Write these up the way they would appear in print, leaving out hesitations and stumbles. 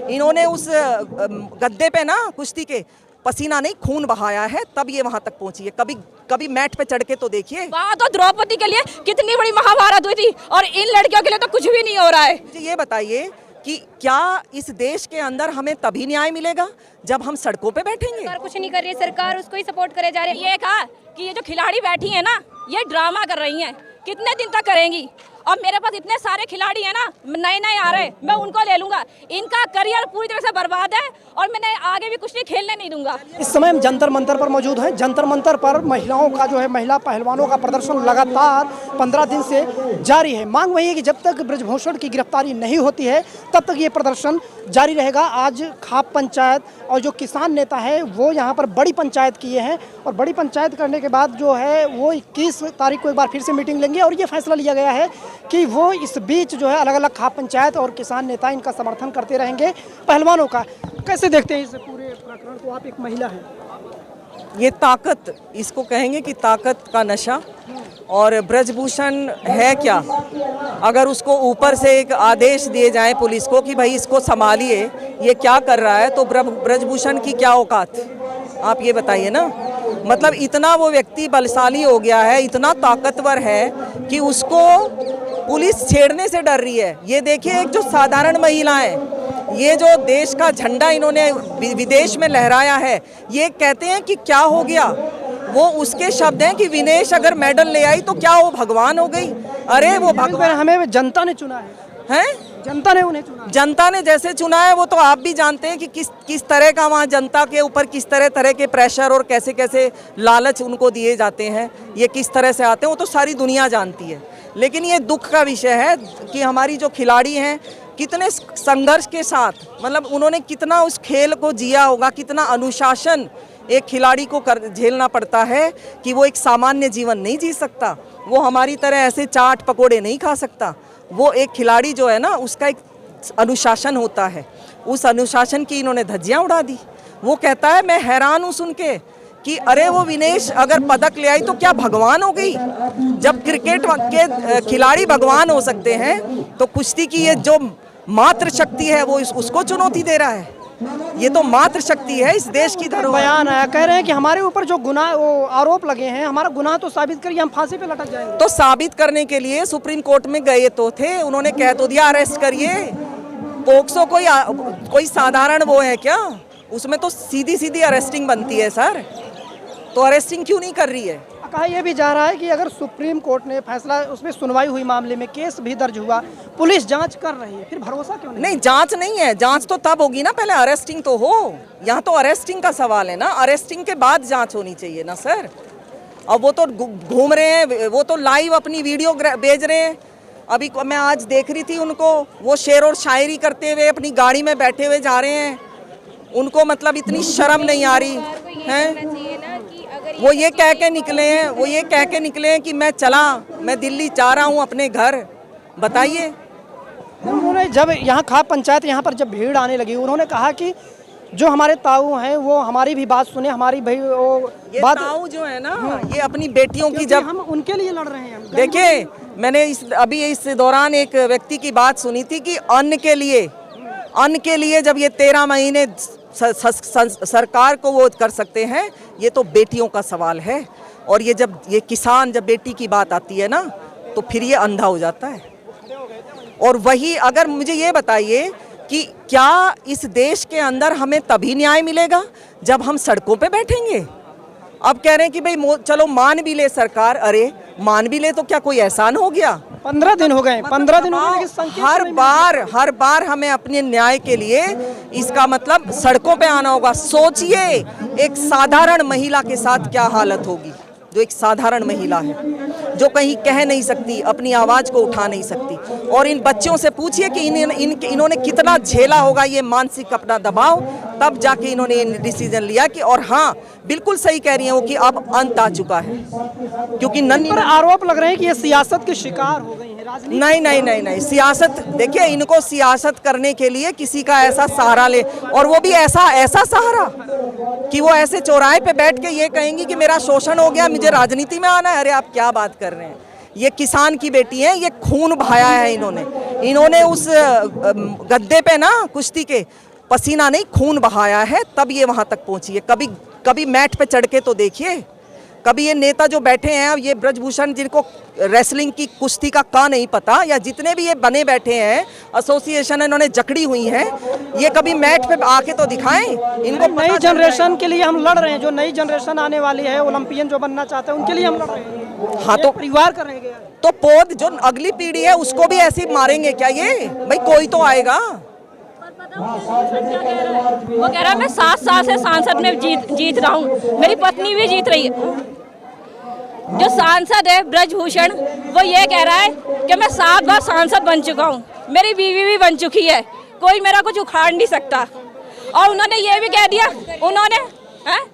इन्होंने उस गद्दे पे ना कुश्ती के पसीना नहीं खून बहाया है, तब ये वहां तक पहुंची है। कभी कभी मैट पे चढ़ के तो देखिए। वहाँ तो द्रौपदी के लिए कितनी बड़ी महाभारत हुई थी और इन लड़कियों के लिए तो कुछ भी नहीं हो रहा है। मुझे ये बताइए कि क्या इस देश के अंदर हमें तभी न्याय मिलेगा जब हम सड़कों पे बैठेंगे? सरकार कुछ नहीं कर रही है, सरकार उसको ही सपोर्ट करे जा रही है। ये कहा कि ये जो खिलाड़ी बैठी है ना, ये ड्रामा कर रही हैं, कितने दिन तक करेंगी? और मेरे पास इतने सारे खिलाड़ी हैं ना, नए नए आ रहे हैं, मैं उनको ले लूंगा। इनका करियर पूरी तरह से बर्बाद है और मैं आगे भी कुछ नहीं खेलने नहीं दूंगा। इस समय हम जंतर मंतर पर मौजूद हैं। जंतर मंतर पर महिलाओं का जो है, महिला पहलवानों का प्रदर्शन लगातार 15 दिन से जारी है। मांग वही है कि जब तक ब्रजभूषण की गिरफ्तारी नहीं होती है तब तक ये प्रदर्शन जारी रहेगा। आज खाप पंचायत और जो किसान नेता है वो यहाँ पर बड़ी पंचायत किए हैं और बड़ी पंचायत करने के बाद जो है वो 21 तारीख को एक बार फिर से मीटिंग लेंगे और ये फैसला लिया गया है कि वो इस बीच जो है अलग अलग खाप पंचायत और किसान नेता इनका समर्थन करते रहेंगे पहलवानों का। कैसे देखते हैं इस पूरे प्रकरण को? आप एक महिला हैं। ये ताकत, इसको कहेंगे कि ताकत का नशा। और ब्रजभूषण है क्या? अगर उसको ऊपर से एक आदेश दिए जाए पुलिस को कि भाई इसको संभालिए, ये क्या कर रहा है, तो ब्रजभूषण की क्या औकात? आप ये बताइए ना। मतलब इतना वो व्यक्ति बलशाली हो गया है, इतना ताकतवर है कि उसको पुलिस छेड़ने से डर रही है। ये देखिए, एक जो साधारण महिला है, ये जो देश का झंडा इन्होंने विदेश में लहराया है, ये कहते हैं कि क्या हो गया? वो उसके शब्द हैं कि विनेश अगर मेडल ले आई तो क्या वो भगवान हो गई? अरे वो भगवान, हमें जनता ने चुना है। जनता ने उन्हें चुना। जनता ने जैसे चुना है वो तो आप भी जानते हैं कि किस तरह का वहाँ जनता के ऊपर किस तरह के प्रेशर और कैसे कैसे लालच उनको दिए जाते हैं, ये किस तरह से आते हैं, वो तो सारी दुनिया जानती है। लेकिन ये दुख का विषय है कि हमारी जो खिलाड़ी हैं कितने संघर्ष के साथ, मतलब उन्होंने कितना उस खेल को जिया होगा, कितना अनुशासन एक खिलाड़ी को झेलना पड़ता है कि वो एक सामान्य जीवन नहीं जी सकता। वो हमारी तरह ऐसे चाट पकोड़े नहीं खा सकता। वो एक खिलाड़ी जो है ना, उसका एक अनुशासन होता है। उस अनुशासन की इन्होंने धज्जियां उड़ा दी। वो कहता है, मैं हैरान हूँ सुन के कि अरे वो विनेश अगर पदक ले आई तो क्या भगवान हो गई? जब क्रिकेट के खिलाड़ी भगवान हो सकते हैं तो कुश्ती की ये जो मात्र शक्ति है वो उसको चुनौती दे रहा है। ये तो मात्र शक्ति है इस देश की धरोहर। बयान आया, कह रहे हैं कि हमारे ऊपर जो गुनाह वो आरोप लगे हैं, हमारा गुनाह तो साबित करिए, हम फांसी पे लटक जाएंगे। तो साबित करने के लिए सुप्रीम कोर्ट में गए तो थे, उन्होंने कह तो दिया अरेस्ट करिए। पोक्सो कोई साधारण वो है क्या? उसमें तो सीधी सीधी अरेस्टिंग बनती है सर, तो अरेस्टिंग क्यों नहीं कर रही है? कहा यह भी जा रहा है कि अगर सुप्रीम कोर्ट ने फैसला, उसमें सुनवाई हुई, मामले में केस भी दर्ज हुआ, पुलिस जांच कर रही है, फिर भरोसा क्यों नहीं? नहीं, जांच नहीं है, जांच तो तब होगी ना, पहले अरेस्टिंग तो हो। यहाँ तो अरेस्टिंग का सवाल है ना, अरेस्टिंग के बाद जांच होनी चाहिए ना सर। अब वो तो घूम रहे हैं, वो तो लाइव अपनी वीडियो भेज रहे हैं। अभी मैं आज देख रही थी उनको, वो शेर और शायरी करते हुए अपनी गाड़ी में बैठे हुए जा रहे हैं। उनको मतलब इतनी शर्म नहीं आ रही है? वो ये कह के निकले हैं कि मैं दिल्ली जा रहा हूँ अपने घर। बताइए। उन्होंने जब यहाँ खाप पंचायत, यहाँ पर जब भीड़ आने लगी, उन्होंने कहा कि जो हमारे ताऊ हैं वो हमारी भी बात सुने, हमारी भाई वो बात। ताऊ जो है ना, ये अपनी बेटियों की, जब हम उनके लिए लड़ रहे हैं। देखिए, मैंने अभी इस दौरान एक व्यक्ति की बात सुनी थी कि अन्न के लिए जब ये 13 महीने सरकार को वो कर सकते हैं, ये तो बेटियों का सवाल है। और ये जब ये किसान, जब बेटी की बात आती है ना, तो फिर ये अंधा हो जाता है। और वही, अगर मुझे ये बताइए कि क्या इस देश के अंदर हमें तभी न्याय मिलेगा जब हम सड़कों पे बैठेंगे? अब कह रहे हैं कि भाई चलो मान भी ले सरकार। अरे मान भी ले तो क्या कोई एहसान हो गया? 15 दिन हो गए, 15 दिन हो गए। हर बार हमें अपने न्याय के लिए इसका मतलब सड़कों पे आना होगा। सोचिए एक साधारण महिला के साथ क्या हालत होगी, जो एक साधारण महिला है, जो कहीं कह नहीं सकती, अपनी आवाज को उठा नहीं सकती। और इन बच्चों से पूछिए कि इन्होंने कितना झेला होगा ये मानसिक अपना दबाव, तब जाके इन्होंने डिसीजन लिया कि, और हाँ बिल्कुल सही कह रही हैं वो कि अब अंत आ चुका है। क्योंकि नन्ही पर आरोप लग रहे हैं कि ये सियासत के शिकार हो गई है, राजनीति। नहीं, सियासत, देखिए इनको सियासत करने के लिए किसी का ऐसा सहारा ले, और वो भी ऐसा सहारा कि वो ऐसे चौराहे पे बैठ के ये कहेंगी कि मेरा शोषण हो गया, मुझे राजनीति में आना है। अरे आप क्या बात कर रहे हैं? ये किसान की बेटी है, ये खून बहाया है इन्होंने उस गद्दे पे ना कुश्ती के पसीना नहीं खून बहाया है, तब ये वहाँ तक पहुँची है। कभी कभी मैट पे चढ़ के तो देखिए, कभी ये नेता जो बैठे हैं, ये ब्रजभूषण जिनको रेसलिंग की कुश्ती का नहीं पता, या जितने भी ये बने बैठे हैं एसोसिएशन इन्होंने जकड़ी हुई हैं, ये कभी मैट पे आके तो दिखाएं इनको। नई जनरेशन के लिए हम लड़ रहे हैं, जो नई जनरेशन आने वाली है, ओलंपियन जो बनना चाहते हैं उनके लिए हम लड़ रहे हैं। हाँ, तो परिवार का रह गया, तो पौध जो अगली पीढ़ी है उसको भी ऐसे ही मारेंगे क्या ये? भाई कोई तो आएगा। वो कह रहा है मैं 7 साल से सांसद में जीत रहा हूँ, मेरी पत्नी भी जीत रही है। जो सांसद है ब्रजभूषण, वो ये कह रहा है कि मैं 7 बार सांसद बन चुका हूँ, मेरी बीवी भी बन चुकी है, कोई मेरा कुछ उखाड़ नहीं सकता। और उन्होंने ये भी कह दिया, उन्होंने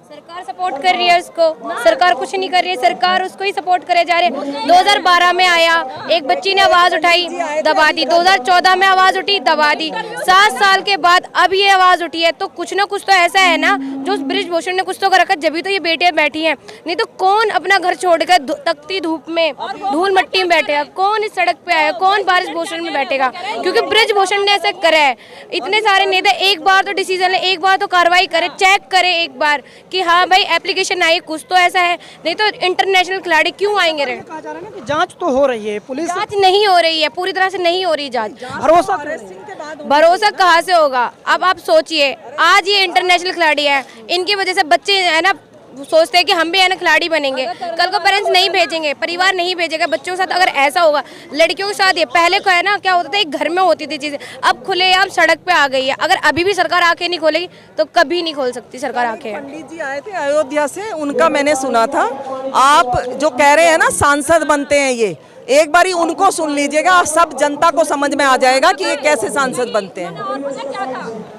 सरकार सपोर्ट कर रही है उसको, सरकार कुछ नहीं कर रही है, सरकार उसको ही सपोर्ट करे जा रहे हैं। 2012 में आया, एक बच्ची ने आवाज उठाई, दबा दी। 2014 में आवाज उठी, दबा दी। 7 साल के बाद अब ये आवाज उठी है, तो कुछ ना कुछ तो ऐसा है ना जो ब्रजभूषण ने कुछ तो कर रखा, जब तो ये बेटियां बैठी हैं। नहीं तो कौन अपना घर छोड़कर तकती धूप में, धूल मट्टी में बैठेगा? कौन इस सड़क पे आया? कौन ब्रजभूषण में बैठेगा? क्योंकि ब्रजभूषण ने ऐसा करा है। इतने सारे नेता एक बार तो डिसीजन ले, एक बार तो कार्रवाई करे, चेक करे एक बार कि हाँ भाई एप्लीकेशन आई, कुछ तो ऐसा है। नहीं तो इंटरनेशनल खिलाड़ी क्यों आएंगे? कहा जा रहा है ना कि जांच तो हो रही है, पुलिस जांच नहीं हो रही है, पूरी तरह से नहीं हो रही जांच। भरोसा कहाँ से होगा? अब आप सोचिए, आज ये इंटरनेशनल खिलाड़ी है, इनकी वजह से बच्चे है ना सोचते हैं कि हम भी है ना खिलाड़ी बनेंगे, कल को पेरेंट्स नहीं भेजेंगे, परिवार नहीं भेजेगा बच्चों के साथ। अगर ऐसा होगा, लड़कियों के साथ ये पहले को है ना क्या होता था, एक घर में होती थी चीजें, अब खुलेआम सड़क पे आ गई है। अगर अभी भी सरकार आंखें नहीं खोलेगी तो कभी नहीं खोल सकती सरकार आंखें। पंडित जी आए थे अयोध्या से, उनका मैंने सुना था। आप जो कह रहे हैं ना सांसद बनते हैं, ये एक बारी उनको सुन लीजिएगा, सब जनता को समझ में आ जाएगा कि ये कैसे सांसद बनते हैं।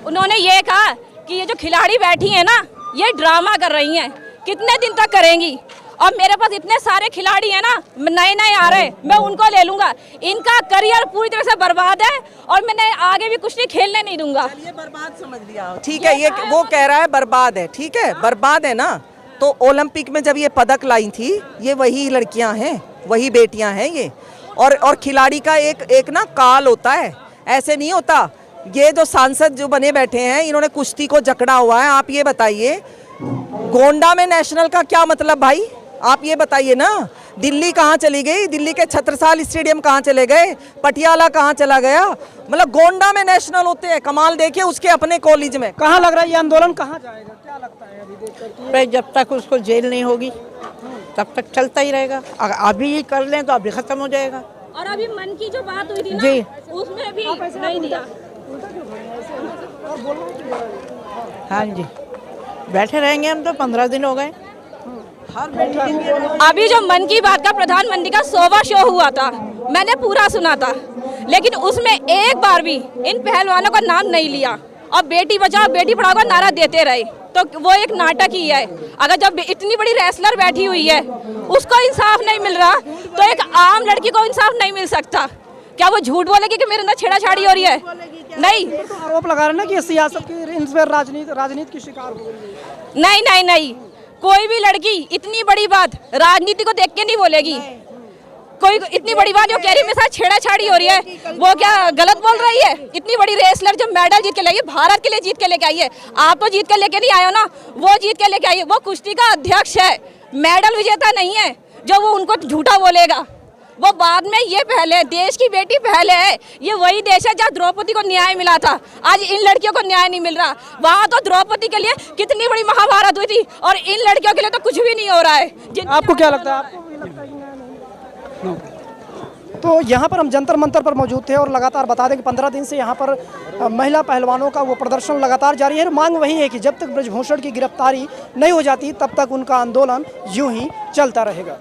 उन्होंने ये कहा कि ये जो खिलाड़ी बैठी है ना, ये ड्रामा कर रही हैं, कितने दिन तक करेंगी? और मेरे पास इतने सारे खिलाड़ी हैं ना, नए नए आ रहे हैं, मैं उनको ले लूंगा। इनका करियर पूरी तरह से बर्बाद है और मैंने आगे भी कुछ नहीं खेलने नहीं दूंगा। ये बर्बाद समझ लिया, ठीक है। ये वो कह रहा है बर्बाद है, ठीक है, बर्बाद है ना। तो ओलंपिक में जब ये पदक लाई थी, ये वही लड़कियां हैं, वही बेटियां हैं ये। और खिलाड़ी का एक ना काल होता है, ऐसे नहीं होता। ये जो सांसद जो बने बैठे हैं, इन्होंने कुश्ती को जकड़ा हुआ है। आप ये बताइए, गोंडा में नेशनल का क्या मतलब भाई? आप ये बताइए ना। दिल्ली कहाँ चली गई? दिल्ली के छत्रसाल स्टेडियम कहाँ चले गए? पटियाला कहाँ चला गया? मतलब गोंडा में नेशनल होते हैं। कमाल देखिए उसके अपने कॉलेज में। कहाँ लग रहा है ये आंदोलन, कहाँ जाएगा, क्या लगता है अभी देखकर? जब तक उसको जेल नहीं होगी तब तक चलता ही रहेगा। अगर अभी ये कर लें तो अभी खत्म हो जाएगा। और अभी मन की जो बात हुई थी ना, जी, उसमें भी नहीं दिया। हाँ जी, बैठे रहेंगे हम तो 15 दिन हो गए। अभी जो मन की बात का प्रधानमंत्री का 100वां शो हुआ था, मैंने पूरा सुना था, लेकिन उसमें एक बार भी इन पहलवानों का नाम नहीं लिया। और बेटी बचाओ बेटी पढ़ाओ का नारा देते रहे, तो वो एक नाटक ही है। अगर जब इतनी बड़ी रेसलर बैठी हुई है, उसको इंसाफ नहीं मिल रहा, तो एक आम लड़की को इंसाफ नहीं मिल सकता। क्या वो झूठ बोलेगी कि मेरे अंदर छेड़ाछाड़ी हो रही है? नहीं, तो आरोप लगा रहे हैं ना कि सियासत की, इन पर राजनीति की शिकार हो गई। नहीं नहीं नहीं, कोई भी लड़की इतनी बड़ी बात राजनीति को देख के नहीं बोलेगी। कोई इतनी बड़ी बात जो कह रही है मेरे साथ छेड़ाछाड़ी हो रही है, वो क्या गलत बोल रही है? इतनी बड़ी रेसलर जो मेडल जीत के लाई है, भारत के लिए जीत के लेके आई है। आप तो जीत के लेके नहीं आए हो ना, वो जीत के लेके आई है। वो कुश्ती का अध्यक्ष है, मेडल विजेता नहीं है। जो वो उनको झूठा बोलेगा वो बाद में, ये पहले, देश की बेटी पहले है। ये वही देश है जहाँ द्रौपदी को न्याय मिला था, आज इन लड़कियों को न्याय नहीं मिल रहा। वहाँ तो द्रौपदी के लिए कितनी बड़ी महाभारत हुई थी, और इन लड़कियों के लिए तो कुछ भी नहीं हो रहा है। आपको क्या लगता है? आपको भी लगता है कि न्याय नहीं? तो यहाँ पर हम जंतर मंतर पर मौजूद थे और लगातार बता दें कि 15 दिन से यहाँ पर महिला पहलवानों का वो प्रदर्शन लगातार जारी है। मांग वही है कि जब तक ब्रजभूषण की गिरफ्तारी नहीं हो जाती तब तक उनका आंदोलन यूं ही चलता रहेगा।